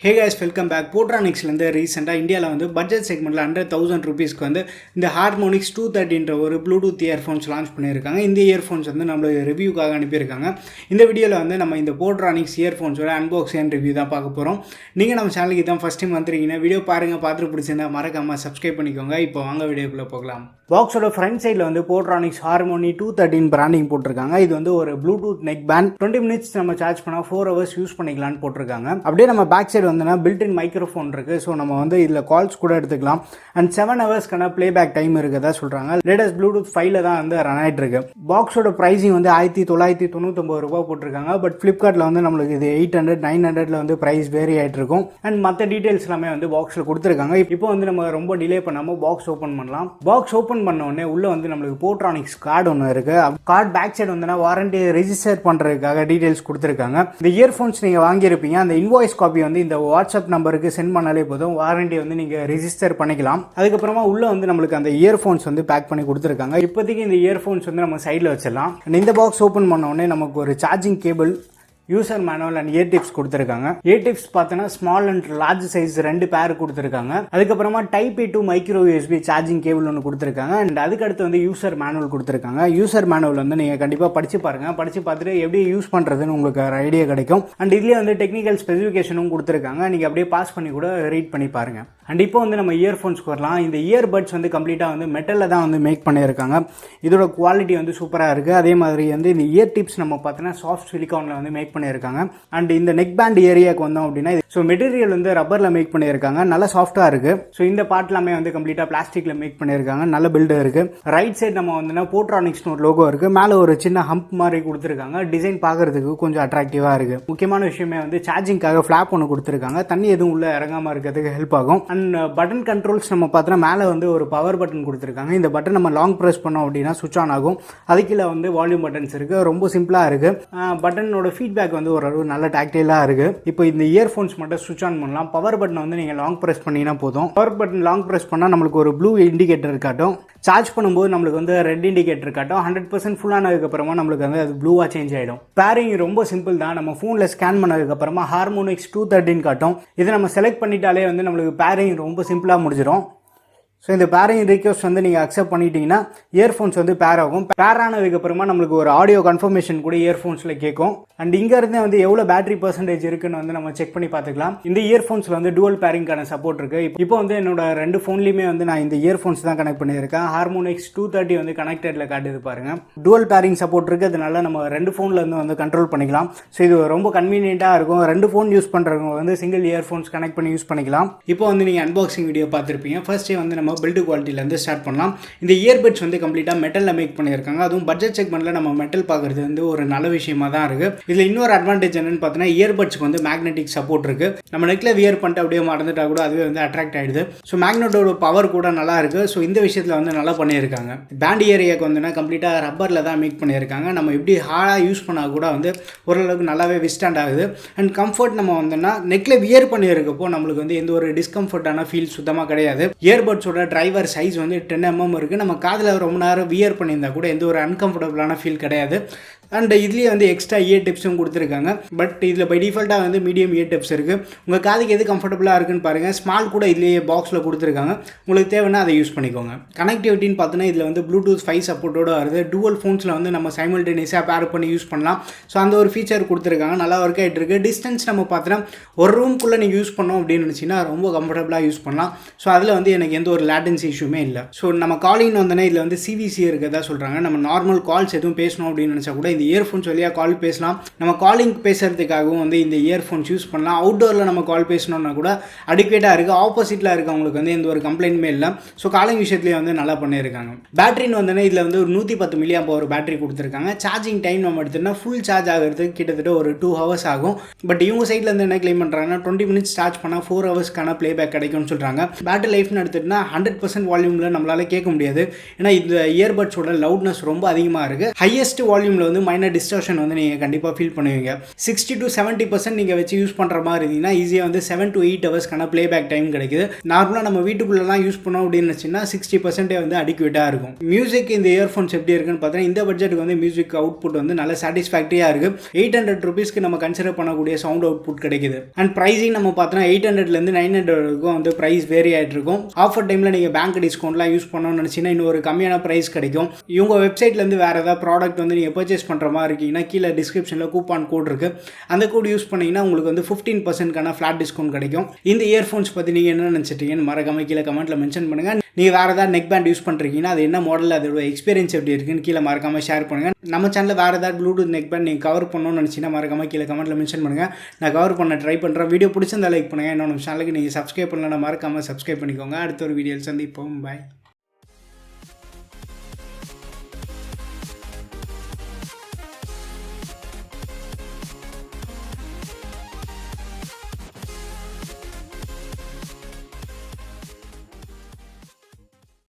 Hey guys, welcome back. Portronics recently India budget segment under 1000 rupees the Harmonics 230 ஒரு Bluetooth earphones launch பண்ணிருக்காங்க. இந்த earphones நம்ம ரிவ்யூக்காக அனுப்பியிருக்காங்க. இந்த வீடியோல நம்ம இந்த Portronics earphones ஓட unboxing and review தான் பார்க்க போறோம். நீங்க நம்ம சேனலுக்கு இதான் first time வந்திருக்கீங்கன்னா வீடியோ பாருங்க, பார்த்துட்டு பிடிச்சிருந்தா மறக்காம subscribe பண்ணிக்கோங்க. இப்போ வாங்க வீடியோக்குள்ள போகலாம். பாக்ஸோட ஃப்ரண்ட் சைடில் Portronics Harmony 213 பிராண்டிங் போட்டிருக்காங்க. இது ஒரு ப்ளூடூத் நெக் பேண்ட் 20 மினிட்ஸ் நம்ம சார்ஜ் பண்ணால் 4 hours யூஸ் பண்ணிக்கலாம்னு போட்டிருக்காங்க. அப்படியே நம்ம பேக் சைடு பில்ட்-இன் மைக்ரோஃபோன் இருக்கு. ஸோ நம்ம இதில் கால்ஸ் கூட எடுத்துக்கலாம். அண்ட் 7 ஹவர்ஸ்க்கான பிளேபேக் டைம் இருக்குதா சொல்றாங்க. லேட்டஸ்ட் ப்ளூடூத் 5ல தான் ரன் ஆயிட்டு இருக்கு. பாக்ஸோட பிரைசிங் 1999 ரூபாய் போட்டிருக்காங்க. பட் ஃபிளிப்கார்ட்ல நம்மளுக்கு இது 800 900ல பிரைஸ் வேரி ஆயிட்டு இருக்கும். அண்ட் மற்ற டீடைல்ஸ் எல்லாமே பாக்ஸ்ல கொடுத்துருக்காங்க. இப்போ நம்ம ரொம்ப டிலே பண்ணாம பாக்ஸ் ஓப்பன் பண்ணலாம். பாக்ஸ் ஓப்பன் பண்ண உடனே உள்ள நம்மளுக்கு போட்ரானிக்ஸ் கார்டு ஒன்று இருக்கு. Card back side warranty register பண்றதுக்காக டீடைல்ஸ் கொடுத்துருக்காங்க. இந்த இயர்போன்ஸ் நீங்க வாங்கியிருப்பீங்க, அந்த இன்வாய்ஸ் காப்பி இந்த வாட்ஸ்அப் நம்பருக்கு சென்ட் பண்ணாலே போதும். வாரண்டி நீங்க ரெஜிஸ்டர் பண்ணிக்கலாம். அதுக்கப்புறமா உள்ள நம்மளுக்கு அந்த இயர்போன்ஸ் பேக் பண்ணி கொடுத்துருக்காங்க. இப்போதைக்கு இந்த இயர்போன்ஸ் நம்ம சைடில் வச்சிடலாம். இந்த பாக்ஸ் ஓப்பன் பண்ண உடனே நமக்கு ஒரு charging cable, user manual and year tips கொடுத்துருக்காங்க. இயர் டிப்ஸ் பார்த்தோன்னா ஸ்மால் அண்ட் லார்ஜ் சைஸ் 2 பேர் கொடுத்துருக்காங்க. அதுக்கப்புறமா type A to micro USB charging cable ஒன்று கொடுத்துருக்காங்க. அண்ட் அதுக்கடுத்து யூசர் மேனுவல் கொடுத்துருக்காங்க. யூசர் மேனுவல் நீங்கள் கண்டிப்பாக படிச்சு பாருங்க. படிச்சு பார்த்துட்டு எப்படி யூஸ் பண்ணுறதுன்னு உங்களுக்கு ஒரு ஐடியா கிடைக்கும். அண்ட் இதுலேயே டெக்னிக்கல் ஸ்பெசிஃபிகேஷனும் கொடுத்துருக்காங்க. நீங்கள் அப்படியே பாஸ் பண்ணி கூட ரீட் பண்ணி பாருங்க. அண்ட் இப்போ நம்ம இயர்ஃபோன்ஸ்க்கு வரலாம். இந்த இயர்பட்ஸ் கம்ப்ளீட்டாக மெட்டலில் தான் மேக் பண்ணியிருக்காங்க. இதோட குவாலிட்டி சூப்பராக இருக்குது. அதே மாதிரி இந்த இயர் டிப்ஸ் நம்ம பார்த்தோன்னா சாஃப்ட் சிலிகானில் மேக் பண்ணியிருக்காங்க. அண்ட் இந்த நெக் பேண்ட் ஏரியாவுக்கு வந்தோம் அப்படின்னா ஸோ மெட்டீரியல் ரப்பர்ல மேக் பண்ணியிருக்காங்க. நல்ல சாஃப்டா இருக்கு. ஸோ இந்த பார்ட் எல்லாமே கம்ப்ளீட்டா பிளாஸ்டிக்ல மேக் பண்ணியிருக்காங்க. நல்ல பில்டு இருக்கு. ரைட் சைடு நம்ம போட்ரானிக்ஸ் ஒரு லோகோ இருக்கு. மேல ஒரு சின்ன ஹம்ப் மாதிரி கொடுத்துருக்காங்க. டிசைன் பார்க்கறதுக்கு கொஞ்சம் அட்ராக்டிவா இருக்கு. முக்கியமான விஷயமே சார்ஜிங்காக ஃபிளாப் ஒன்று கொடுத்துருக்காங்க. தண்ணி எதுவும் உள்ள இறங்காம இருக்கிறதுக்கு ஹெல்ப் ஆகும். அண்ட் பட்டன் கண்ட்ரோல்ஸ் நம்ம பார்த்தோம்னா மேல ஒரு பவர் பட்டன் கொடுத்துருக்காங்க. இந்த பட்டன் நம்ம லாங் பிரஸ் பண்ணோம் அப்படின்னா சுவிட்ச் ஆன் ஆகும். அதுக்குள்ள வால்யூம் பட்டன்ஸ் இருக்கு. ரொம்ப சிம்பிளா இருக்கு. பட்டனோட ஃபீட்பேக் ஓரளவு நல்ல டாக்டைலா இருக்கு. இப்போ இந்த இயர்போன்ஸ் மட்டும் சுவிட்ச் ஆன் பண்ணலாம். பவர் பட்டன் நீங்க லாங் பிரஸ் பண்ணீங்கன்னா போதும். பவர் பட்டன் லாங் பிரஸ் பண்ணா நம்மளுக்கு ஒரு ப்ளூ இண்டிகேட்டர் காட்டும். சார்ஜ் பண்ணும்போது நம்மளுக்கு ரெட் இண்டிகேட்டர் காட்டும். 100% ஃபுல் ஆனதுக்கு அப்புறமா நம்மளுக்கு அது ப்ளூவா சேஞ்ச் ஆயிடும். பேரிங் ரொம்ப சிம்பிள் தான். நம்ம போன்ல ஸ்கேன் பண்ணதுக்கு அப்புறமா ஹார்மோனிக்ஸ் 213 காட்டும். இதை நம்ம செலக்ட் பண்ணிட்டாலே நம்மளுக்கு பேரிங் ரொம்ப சிம்பிளா முடிஞ்சிடும். ஸோ இந்த பேரிங் ரிக்வெஸ்ட் நீங்கள் அக்செப்ட் பண்ணிட்டீங்கன்னா இயர்ஃபோன்ஸ் பேர் ஆகும். பேர் ஆனதுக்கு அப்புறமா நம்மளுக்கு ஒரு ஆடியோ கன்ஃபர்மேஷன் கூட இயர்ஃபோன்ஸில் கேட்கும். அண்ட் இங்கேருந்து எவ்வளோ பேட்டரி பர்சன்டேஜ் இருக்குன்னு நம்ம செக் பண்ணி பார்த்துக்கலாம். இந்த இயர்ஃபோன்ஸில் டூவல் பேரிங்கான சப்போர்ட் இருக்கு. இப்போ என்னோட 2 ஃபோன்லையுமே நான் இந்த இயர்ஃபோன்ஸ் தான் கனெக்ட் பண்ணியிருக்கேன். ஹார்மோனிக்ஸ் 230 கனெக்டட்ல காட்டுது பாருங்க. டூவல் பேரிங் சப்போர்ட் இருக்கு. அதனால நம்ம 2 ஃபோன்ல இருந்து கண்ட்ரோல் பண்ணிக்கலாம். ஸோ இது ரொம்ப கன்வீனியன்ட்டாக இருக்கும். 2 ஃபோன் யூஸ் பண்ணுறவங்க சிங்கிள் இயர்ஃபோன்ஸ் கனெக்ட் பண்ணி யூஸ் பண்ணிக்கலாம். இப்போ நீங்கள் அன்பாக்சிங் வீடியோ பார்த்துருப்பீங்க. ஃபர்ஸ்ட் நம்ம பில்ட் குவாலிட்டியிலேருந்து ஸ்டார்ட் பண்ணலாம். இந்த இயர்பட்ஸ் கம்ப்ளீட்டாக மெட்டலில் மேக் பண்ணியிருக்காங்க. அதுவும் பட்ஜெட் செக்மெண்ட்டில் நம்ம மெட்டல் பார்க்குறது ஒரு நல்ல விஷயமா தான் இருக்குது. இதில் இன்னொரு அட்வான்டேஜ் என்னன்னு பார்த்தீங்கன்னா இயர்பட்ஸ்க்கு மேக்னெட்டிக் சப்போர்ட் இருக்குது. நம்ம நெக்கில் வியர் பண்ணிட்டு அப்படியே மறந்துட்டா கூட அதுவே அட்ராக்ட் ஆகிடுது. ஸோ மேக்னெட்டோட பவர் கூட நல்லா இருக்குது. ஸோ இந்த விஷயத்தில் நல்லா பண்ணியிருக்காங்க. பேண்ட் ஏரியாவுக்கு கம்ப்ளீட்டாக ரப்பரில் தான் மேக் பண்ணியிருக்காங்க. நம்ம எப்படி ஹார்டாக யூஸ் பண்ணால் கூட ஓரளவுக்கு நல்லாவே விஸ்டாண்ட் ஆகுது. அண்ட் கம்ஃபர்ட் நம்ம நெக்கில் வியர் பண்ணியிருக்கப்போ நம்மளுக்கு எந்த ஒரு டிஸ்கம்ஃபர்ட்டான ஃபீல் சுத்தமாக கிடையாது. இயர்பட்ஸோட டிரைவர் சைஸ் 10 mm இருக்கு. நம்ம காதில் ரொம்ப நேரம் வியர் பண்ணியிருந்தா கூட எந்த ஒரு அன்கம்ஃபர்டபுளான ஃபீல் கிடையாது. அண்ட் இதுலேயே எக்ஸ்ட்ரா இயர் டிப்ஸும் கொடுத்துருக்காங்க. பட் இதில் பை டிஃபால்ட்டாக மீடியம் இயர் டிப்ஸ் இருக்குது. உங்கள் காதுக்கு எது கம்ஃபர்டபுளாக இருக்குன்னு பாருங்கள். ஸ்மால் கூட இதுலேயே பாக்ஸில் கொடுத்துருக்காங்க. உங்களுக்கு தேவைன்னா அதை யூஸ் பண்ணிக்கோங்க. கனெக்டிவிட்டின்னு பார்த்தோன்னா இதில் ப்ளூடூத் 5 சப்போர்ட்டோடு வருது. டூவல் ஃபோன்ஸில் நம்ம சைமல்டேனியஸாக பேர் பண்ணி யூஸ் பண்ணலாம். ஸோ அந்த ஒரு ஃபீச்சர் கொடுத்துருக்காங்க. நல்லா ஒர்க் ஆகிட்டு இருக்குது. டிஸ்டன்ஸ் நம்ம பார்த்தோன்னா ஒரு ரூம்குள்ளே நீங்கள் யூஸ் பண்ணோம் அப்படின்னு நினச்சிங்கன்னா ரொம்ப கம்ஃபர்டபுளாக யூஸ் பண்ணலாம். ஸோ அதில் எனக்கு எந்த ஒரு லேட்டன்சி இஷ்யூமே இல்லை. ஸோ நம்ம காலிங் இதில் சிவிசி இருக்கிறதா சொல்கிறாங்க. நம்ம நார்மல் கால்ஸ் எதுவும் பேசணும் அப்படின்னு நினச்சா கூட இந்த இயர்ஃபோன்ஸ் வழியாக கால் பேசலாம். நம்ம காலிங் பேசுறதுக்காகவும் இந்த இயர்ஃபோன்ஸ் யூஸ் பண்ணலாம். அவுட்டோரில் நம்ம கால் பேசணும்னா கூட அடிக்குவேட்டாக இருக்குது. ஆப்போசிட்டில் இருக்கவங்களுக்கு எந்த ஒரு கம்ப்ளைண்ட்டுமே இல்லை. ஸோ காலிங் விஷயத்துலேயே நல்லா பண்ணியிருக்காங்க. பேட்டரின்னு இதில் ஒரு 110 mAh பேட்டரி கொடுத்துருக்காங்க. சார்ஜிங் டைம் நம்ம எடுத்துட்டோம்னா ஃபுல் சார்ஜ் ஆகிறதுக்கு கிட்டத்தட்ட ஒரு 2 hours ஆகும். பட் இவங்க சைடில் என்ன கிளைம் பண்ணுறாங்கன்னா 20 minutes சார்ஜ் பண்ணால் 4 hours பிளேபேக் கிடைக்கும்னு சொல்கிறாங்க. பேட்டரி லைஃப்னு எடுத்துட்டுனா 100% வால்யூமில் நம்மளால கேட்க முடியாது. ஏன்னா இந்த இயர்பட்ஸோட லவுட்னஸ் ரொம்ப அதிகமாக இருக்குது. ஹையஸ்ட் வால்யூமில் மைனர் டிஸ்டார்ஷன் வந்து நீங்கள் கண்டிப்பாக ஃபீல் பண்ணுவீங்க. 60 to 70% நீங்கள் வச்சு யூஸ் பண்ணுற மாதிரி இருந்தீங்கன்னா ஈஸியாக வந்து 7 to 8 ஹவர்ஸ்க்கான ப்ளேபேக் டைம் கிடைக்குது. நார்மலாக நம்ம வீட்டுக்குள்ளெல்லாம் யூஸ் பண்ணோம் அப்படின்னு வச்சுன்னா 60% வந்து அடிக்வேட்டாக இருக்கும். மியூசிக் இந்த இயர்ஃபோன்ஸ் எப்படி இருக்குன்னு பார்த்தீங்கன்னா இந்த பட்ஜெட்டுக்கு வந்து மியூசிக் அவுட்புட் வந்து நல்ல சாட்டிஸ்ஃபேக்டரியாக இருக்குது. 800 ருபீஸ்க்கு நம்ம கன்சிடர் பண்ணக்கூடிய சவுண்ட் அவுட்புட் கிடைக்குது. அண்ட் ப்ரைஸிங் நம்ம பார்த்தோன்னா 800லேருந்து 900 வந்து ப்ரைஸ் வேரி ஆகிட்டு இருக்கும். ஆஃபர் டைமில் நீங்கள் பேங்க் டிஸ்கவுண்ட்லாம் யூஸ் பண்ணணும்னு நினச்சிங்கன்னா இன்னும் ஒரு கம்மியான ப்ரைஸ் கிடைக்கும். இவங்க வெப்சைட்லேருந்து வேறு ஏதாவது ப்ராடக்ட் வந்து நீங்கள் பர்ச்சேஸ் பண்ணுற மாதிரி இருக்கீங்கன்னா கீழே டிஸ்கிரிப்ஷனில் கூப்பான் கோட் இருக்குது. அந்த கோட் யூஸ் பண்ணிங்கன்னா உங்களுக்கு வந்து 15%க்கான ஃப்ளாட் டிஸ்கவுண்ட் கிடைக்கும். இந்த இயர்ஃபோன்ஸ் பற்றி நீங்கள் என்ன நினச்சிட்டீங்கன்னு மறக்காம கீழே கமெண்ட்டில் மென்ஷன் பண்ணுங்கள். நீங்கள் வேறு ஏதாவது நெக் பேண்ட் யூஸ் பண்ணுறீங்கன்னா அது என்ன மாடல், அதோட எக்ஸ்பீரியன்ஸ் எப்படி இருக்குன்னு கீழே மறக்காமல் ஷேர் பண்ணுங்கள். நம்ம சேனலில் வேறு ஏதாவது ப்ளூடூத் நெக் பேண்ட் நீங்கள் கவர் பண்ணணும்னு நினச்சிங்கன்னா மறக்காமல் கீழே கமெண்ட்டில் மென்ஷன் பண்ணுங்கள். நான் கவர் பண்ண ட்ரை பண்ணுறேன். வீடியோ பிடிச்சிருந்தா லைக் பண்ணுங்கள். இன்னொன்று சேனலுக்கு நீங்கள் சப்ஸ்கிரைப் பண்ணலாம், மறக்காமல் சப்ஸ்கிரைப் பண்ணிக்கோங்க. அடுத்த ஒரு வீடியோவில் சந்திப்போம். பாய்.